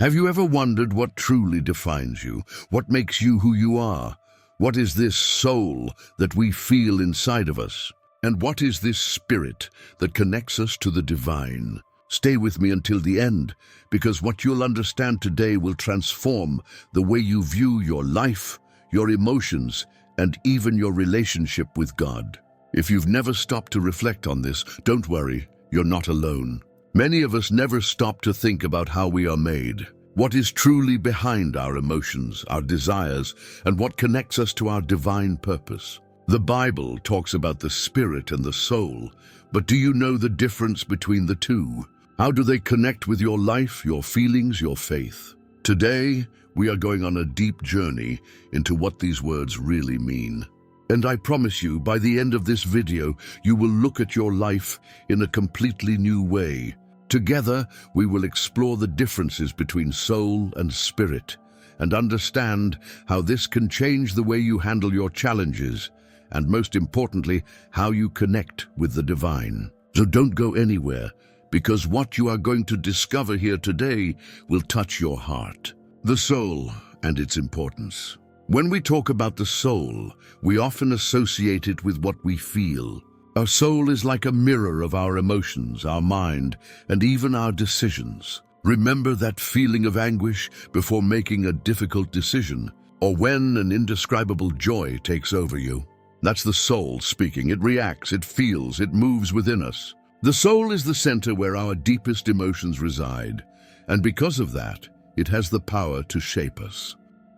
Have you ever wondered what truly defines you? What makes you who you are? What is this soul that we feel inside of us? And what is this spirit that connects us to the divine? Stay with me until the end, because what you'll understand today will transform the way you view your life, your emotions, and even your relationship with God. If you've never stopped to reflect on this, don't worry, you're not alone. Many of us never stop to think about how we are made, what is truly behind our emotions, our desires, and what connects us to our divine purpose. The Bible talks about the spirit and the soul, but do you know the difference between the two? How do they connect with your life, your feelings, your faith? Today, we are going on a deep journey into what these words really mean. And I promise you, by the end of this video, you will look at your life in a completely new way. Together, we will explore the differences between soul and spirit and understand how this can change the way you handle your challenges and, most importantly, how you connect with the divine. So don't go anywhere, because what you are going to discover here today will touch your heart. The soul and its importance. When we talk about the soul, we often associate it with what we feel. Our soul is like a mirror of our emotions, our mind, and even our decisions. Remember that feeling of anguish before making a difficult decision, or when an indescribable joy takes over you? That's the soul speaking. It reacts, it feels, it moves within us. The soul is the center where our deepest emotions reside, and because of that, it has the power to shape us.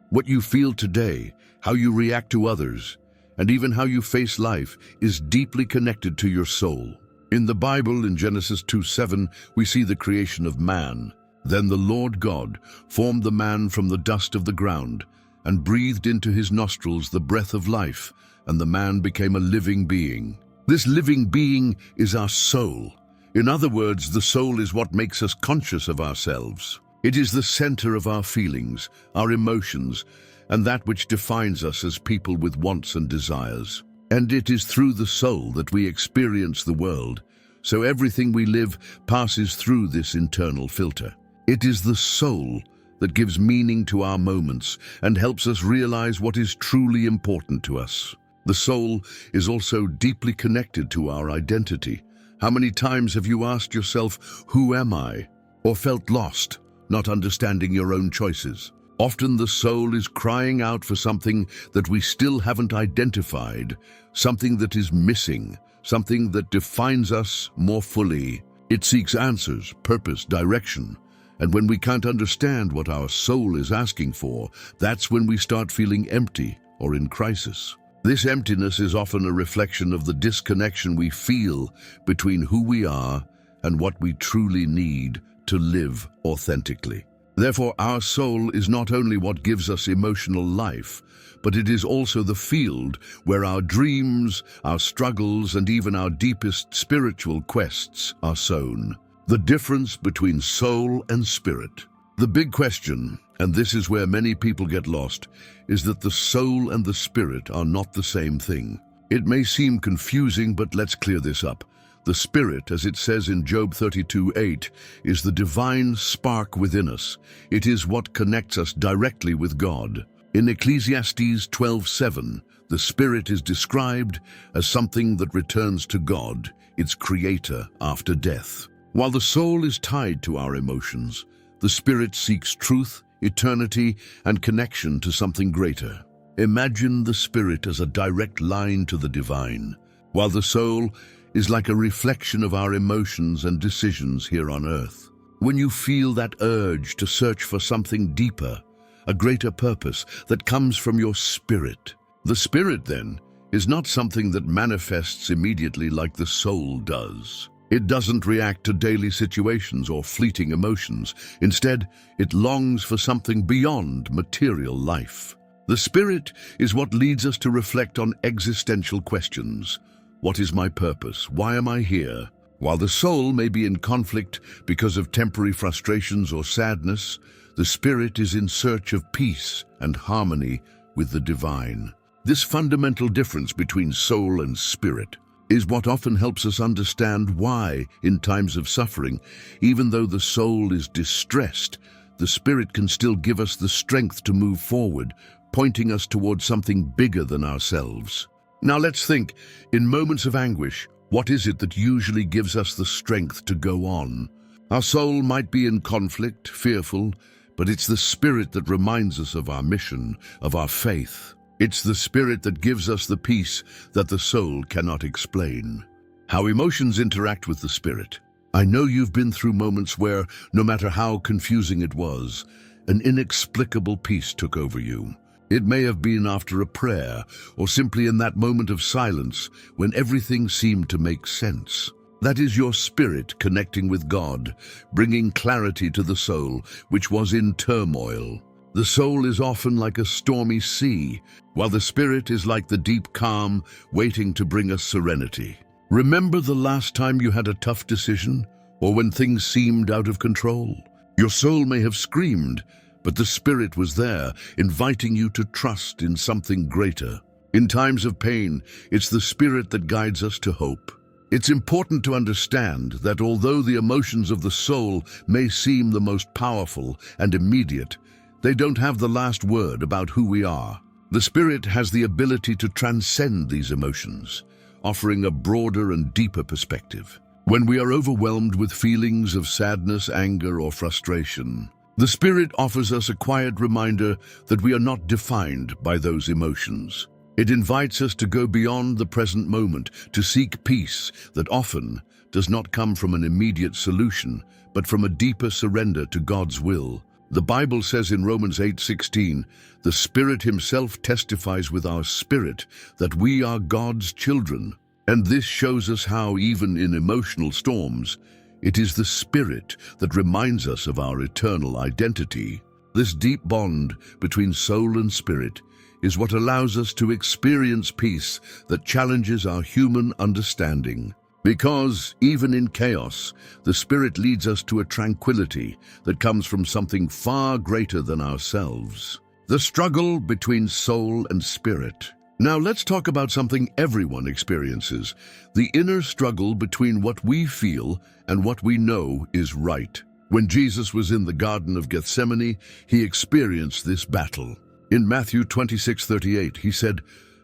What you feel today, how you react to others, and even how you face life is deeply connected to your soul. In the Bible, in Genesis 2:7, we see the creation of man. Then the Lord God formed the man from the dust of the ground and breathed into his nostrils the breath of life, and the man became a living being. This living being is our soul. In other words, the soul is what makes us conscious of ourselves. It is the center of our feelings, our emotions, and that which defines us as people with wants and desires. And it is through the soul that we experience the world, so everything we live passes through this internal filter. It is the soul that gives meaning to our moments and helps us realize what is truly important to us. The soul is also deeply connected to our identity. How many times have you asked yourself, "Who am I?" or felt lost, not understanding your own choices? Often the soul is crying out for something that we still haven't identified, something that is missing, something that defines us more fully. It seeks answers, purpose, direction. And when we can't understand what our soul is asking for, that's when we start feeling empty or in crisis. This emptiness is often a reflection of the disconnection we feel between who we are and what we truly need to live authentically. Therefore, our soul is not only what gives us emotional life, but it is also the field where our dreams, our struggles, and even our deepest spiritual quests are sown. The difference between soul and spirit. The big question, and this is where many people get lost, is that the soul and the spirit are not the same thing. It may seem confusing, but let's clear this up. The Spirit, as it says in Job 32:8, is the divine spark within us. It is what connects us directly with God. In Ecclesiastes 12:7, the Spirit is described as something that returns to God, its creator, after death. While the soul is tied to our emotions, the Spirit seeks truth, eternity, and connection to something greater. Imagine the Spirit as a direct line to the divine, while the soul is like a reflection of our emotions and decisions here on earth. When you feel that urge to search for something deeper, a greater purpose that comes from your spirit, the spirit then is not something that manifests immediately like the soul does. It doesn't react to daily situations or fleeting emotions. Instead, it longs for something beyond material life. The spirit is what leads us to reflect on existential questions. What is my purpose? Why am I here? While the soul may be in conflict because of temporary frustrations or sadness, the spirit is in search of peace and harmony with the divine. This fundamental difference between soul and spirit is what often helps us understand why, in times of suffering, even though the soul is distressed, the Spirit can still give us the strength to move forward, pointing us towards something bigger than ourselves. Now let's think, in moments of anguish, what is it that usually gives us the strength to go on? Our soul might be in conflict, fearful, but it's the Spirit that reminds us of our mission, of our faith. It's the Spirit that gives us the peace that the soul cannot explain. How emotions interact with the Spirit. I know you've been through moments where, no matter how confusing it was, an inexplicable peace took over you. It may have been after a prayer, or simply in that moment of silence when everything seemed to make sense. That is your spirit connecting with God, bringing clarity to the soul, which was in turmoil. The soul is often like a stormy sea, while the spirit is like the deep calm, waiting to bring us serenity. Remember the last time you had a tough decision, or when things seemed out of control? Your soul may have screamed, but the Spirit was there, inviting you to trust in something greater. In times of pain, it's the Spirit that guides us to hope. It's important to understand that although the emotions of the soul may seem the most powerful and immediate, they don't have the last word about who we are. The Spirit has the ability to transcend these emotions, offering a broader and deeper perspective. When we are overwhelmed with feelings of sadness, anger, or frustration, the Spirit offers us a quiet reminder that we are not defined by those emotions. It invites us to go beyond the present moment, to seek peace that often does not come from an immediate solution, but from a deeper surrender to God's will. The Bible says in Romans 8:16, "The Spirit Himself testifies with our spirit that we are God's children." And this shows us how, even in emotional storms, it is the Spirit that reminds us of our eternal identity. This deep bond between soul and spirit is what allows us to experience peace that challenges our human understanding. Because, even in chaos, the Spirit leads us to a tranquility that comes from something far greater than ourselves. The struggle between soul and spirit. Now let's talk about something everyone experiences, the inner struggle between what we feel and what we know is right. When Jesus was in the Garden of Gethsemane, he experienced this battle. In Matthew 26:38, he said,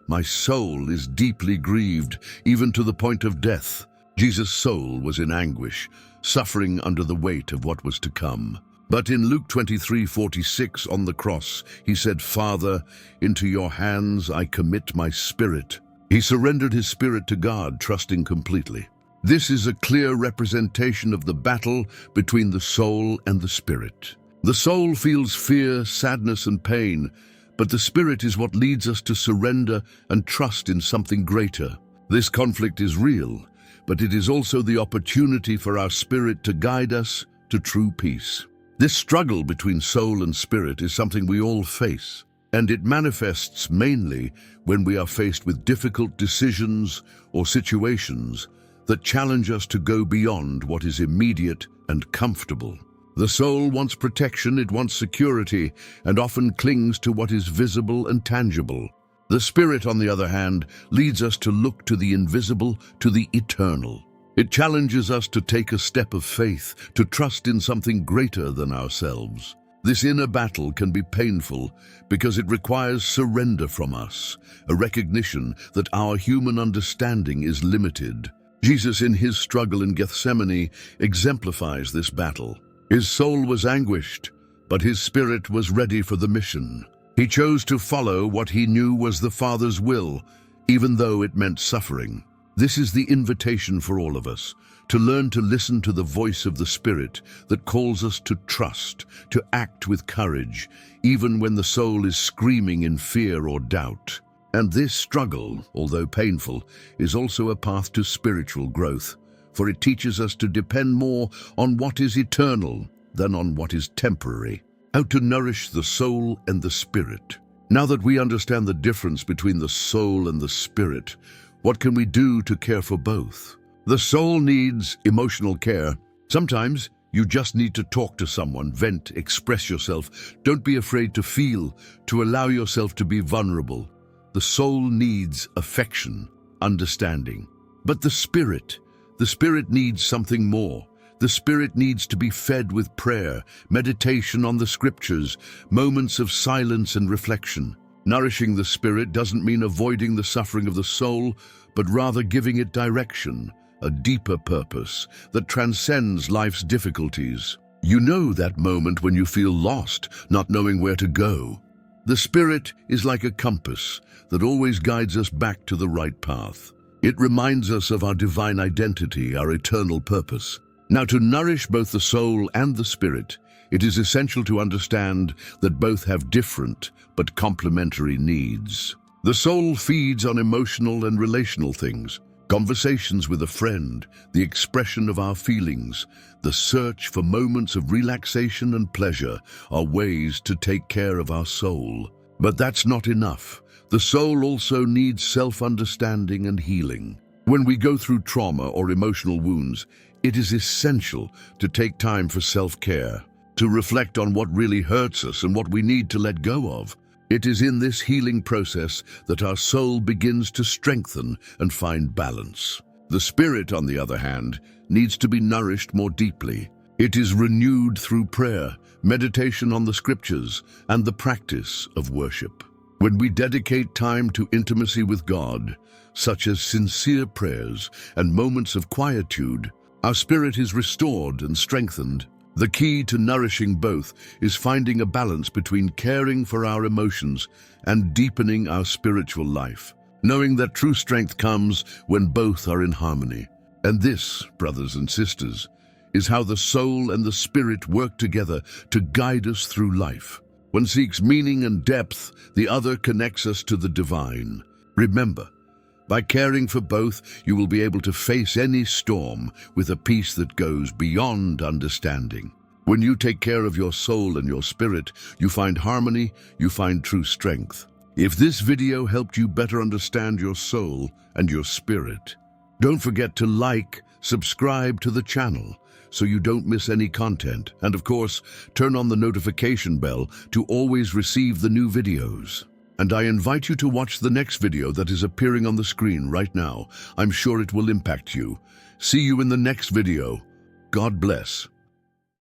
"My soul is deeply grieved, even to the point of death." Jesus' soul was in anguish, suffering under the weight of what was to come. But in Luke 23:46 on the cross, he said, "Father, into your hands I commit my spirit." He surrendered his spirit to God, trusting completely. This is a clear representation of the battle between the soul and the spirit. The soul feels fear, sadness, and pain, but the spirit is what leads us to surrender and trust in something greater. This conflict is real, but it is also the opportunity for our spirit to guide us to true peace. This struggle between soul and spirit is something we all face, and it manifests mainly when we are faced with difficult decisions or situations that challenge us to go beyond what is immediate and comfortable. The soul wants protection, it wants security, and often clings to what is visible and tangible. The spirit, on the other hand, leads us to look to the invisible, to the eternal. It challenges us to take a step of faith, to trust in something greater than ourselves. This inner battle can be painful because it requires surrender from us, a recognition that our human understanding is limited. Jesus, in his struggle in Gethsemane, exemplifies this battle. His soul was anguished, but his spirit was ready for the mission. He chose to follow what he knew was the Father's will, even though it meant suffering. This is the invitation for all of us, to learn to listen to the voice of the Spirit that calls us to trust, to act with courage, even when the soul is screaming in fear or doubt. And this struggle, although painful, is also a path to spiritual growth, for it teaches us to depend more on what is eternal than on what is temporary, how to nourish the soul and the spirit. Now that we understand the difference between the soul and the spirit, what can we do to care for both? The soul needs emotional care. Sometimes you just need to talk to someone, vent, express yourself. Don't be afraid to feel, to allow yourself to be vulnerable. The soul needs affection, understanding. But the spirit needs something more. The spirit needs to be fed with prayer, meditation on the scriptures, moments of silence and reflection. Nourishing the spirit doesn't mean avoiding the suffering of the soul, but rather giving it direction, a deeper purpose that transcends life's difficulties. You know that moment when you feel lost, not knowing where to go. The Spirit is like a compass that always guides us back to the right path. It reminds us of our divine identity, our eternal purpose. Now, to nourish both the soul and the spirit, it is essential to understand that both have different but complementary needs. The soul feeds on emotional and relational things, conversations with a friend, the expression of our feelings, the search for moments of relaxation and pleasure are ways to take care of our soul. But that's not enough. The soul also needs self-understanding and healing. When we go through trauma or emotional wounds, it is essential to take time for self-care, to reflect on what really hurts us and what we need to let go of. It is in this healing process that our soul begins to strengthen and find balance. The spirit, on the other hand, needs to be nourished more deeply. It is renewed through prayer, meditation on the scriptures, and the practice of worship. When we dedicate time to intimacy with God, such as sincere prayers and moments of quietude, our spirit is restored and strengthened. The key to nourishing both is finding a balance between caring for our emotions and deepening our spiritual life, knowing that true strength comes when both are in harmony. And this, brothers and sisters, is how the soul and the spirit work together to guide us through life. One seeks meaning and depth, the other connects us to the divine. Remember, by caring for both, you will be able to face any storm with a peace that goes beyond understanding. When you take care of your soul and your spirit, you find harmony, you find true strength. If this video helped you better understand your soul and your spirit, don't forget to like, subscribe to the channel so you don't miss any content. And of course, turn on the notification bell to always receive the new videos. And I invite you to watch the next video that is appearing on the screen right now. I'm sure it will impact you. See you in the next video. God bless.